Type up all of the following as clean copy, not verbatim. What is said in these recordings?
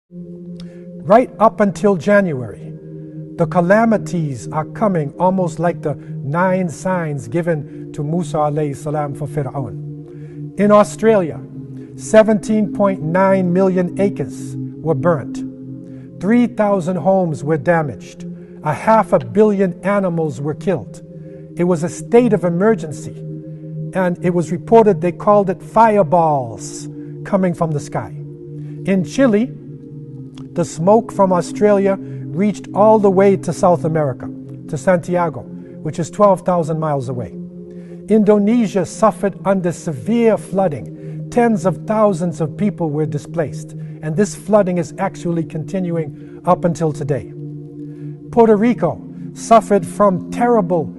Right up until January, the calamities are coming almost like the 9 signs given to Musa alayhi salam for Fir'aun. In Australia, 17.9 million acres were burnt. 3,000 homes were damaged. 500 million animals were killed. It was a state of emergency, and it was reported they called it fireballs coming from the sky. In Chile, the smoke from Australia reached all the way to South America, to Santiago, which is 12,000 miles away. Indonesia suffered under severe flooding. Tens of thousands of people were displaced, and this flooding is actually continuing up until today. Puerto Rico suffered from terrible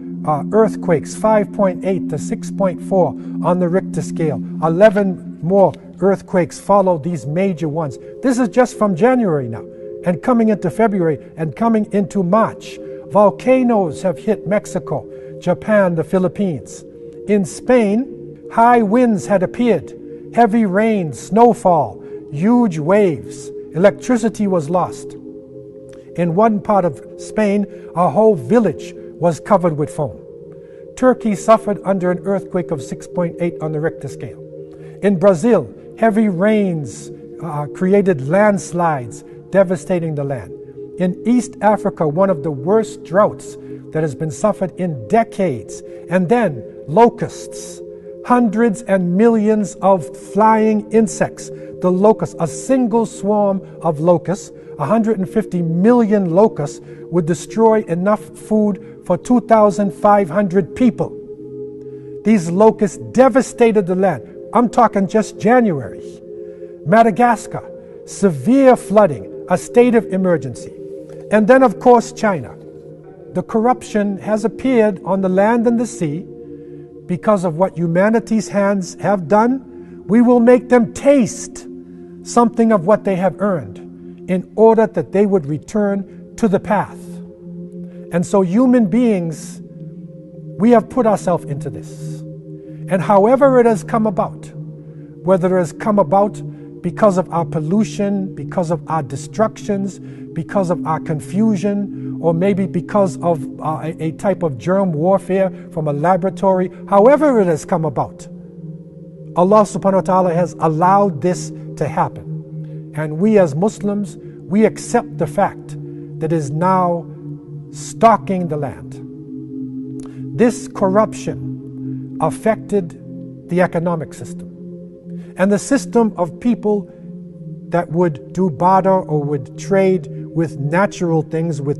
earthquakes, 5.8 to 6.4 on the Richter scale. 11 more earthquakes followed these major ones. This is just from January now, and coming into February and coming into March. Volcanoes have hit Mexico, Japan, the Philippines. In Spain, high winds had appeared, heavy rain, snowfall, huge waves. Electricity was lost. In one part of Spain, a whole village was covered with foam. Turkey suffered under an earthquake of 6.8 on the Richter scale. In Brazil, heavy rains created landslides, devastating the land. In East Africa, one of the worst droughts that has been suffered in decades. And then locusts, hundreds and millions of flying insects. The locusts, a single swarm of locusts, 150 million locusts would destroy enough food for 2,500 people. These locusts devastated the land. I'm talking just January. Madagascar, severe flooding, a state of emergency. And then, of course, China. The corruption has appeared on the land and the sea because of what humanity's hands have done. We will make them taste something of what they have earned in order that they would return to the path. And so human beings, we have put ourselves into this. And however it has come about, whether it has come about because of our pollution, because of our destructions, because of our confusion, or maybe because of a type of germ warfare from a laboratory, however it has come about, Allah subhanahu wa ta'ala has allowed this to happen. And we as Muslims, we accept the fact that it is now stalking the land. This corruption affected the economic system. And the system of people that would do barter or would trade with natural things with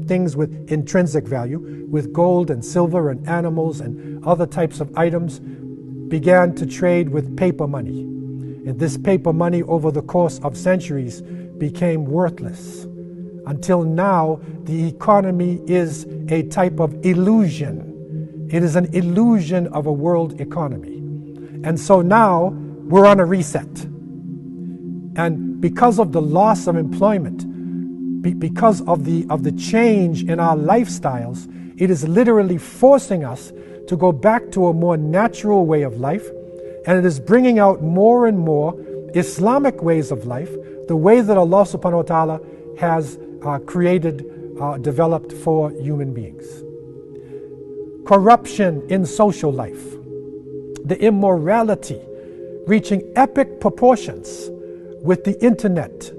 intrinsic value, with gold and silver and animals and other types of items, began to trade with paper money. And this paper money over the course of centuries became worthless. Until now, the economy is a type of illusion. It is an illusion of a world economy. And so now we're on a reset. And because of the loss of employment, because of the change in our lifestyles, it is literally forcing us to go back to a more natural way of life. And it is bringing out more and more Islamic ways of life, the way that Allah subhanahu wa ta'ala has developed for human beings. Corruption in social life, the immorality reaching epic proportions with the internet,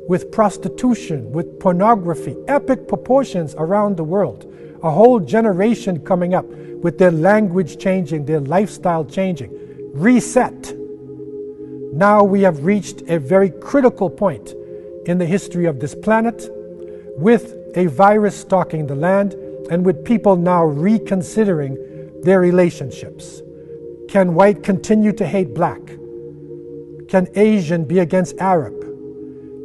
with prostitution, with pornography, epic proportions around the world. A whole generation coming up with their language changing, their lifestyle changing. Reset. Now we have reached a very critical point in the history of this planet, with a virus stalking the land and with people now reconsidering their relationships. Can white continue to hate black? Can Asian be against Arab?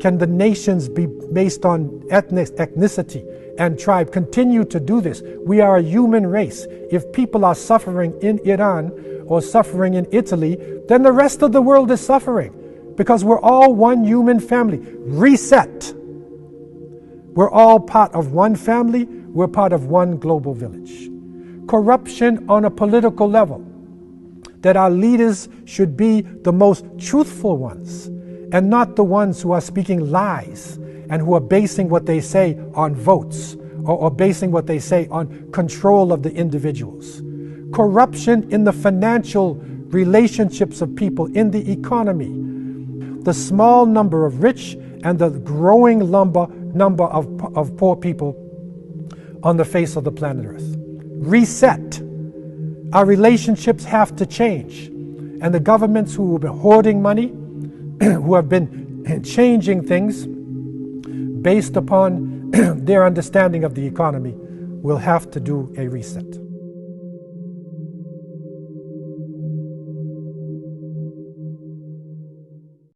Can the nations be based on ethnicity and tribe continue to do this? We are a human race. If people are suffering in Iran or suffering in Italy, then the rest of the world is suffering, because we're all one human family. Reset. We're all part of one family. We're part of one global village. Corruption on a political level, that our leaders should be the most truthful ones and not the ones who are speaking lies and who are basing what they say on votes or basing what they say on control of the individuals. Corruption in the financial relationships of people, in the economy. The small number of rich and the growing number of poor people on the face of the planet Earth. Reset. Our relationships have to change. And the governments who have been hoarding money, who have been changing things based upon their understanding of the economy, will have to do a reset.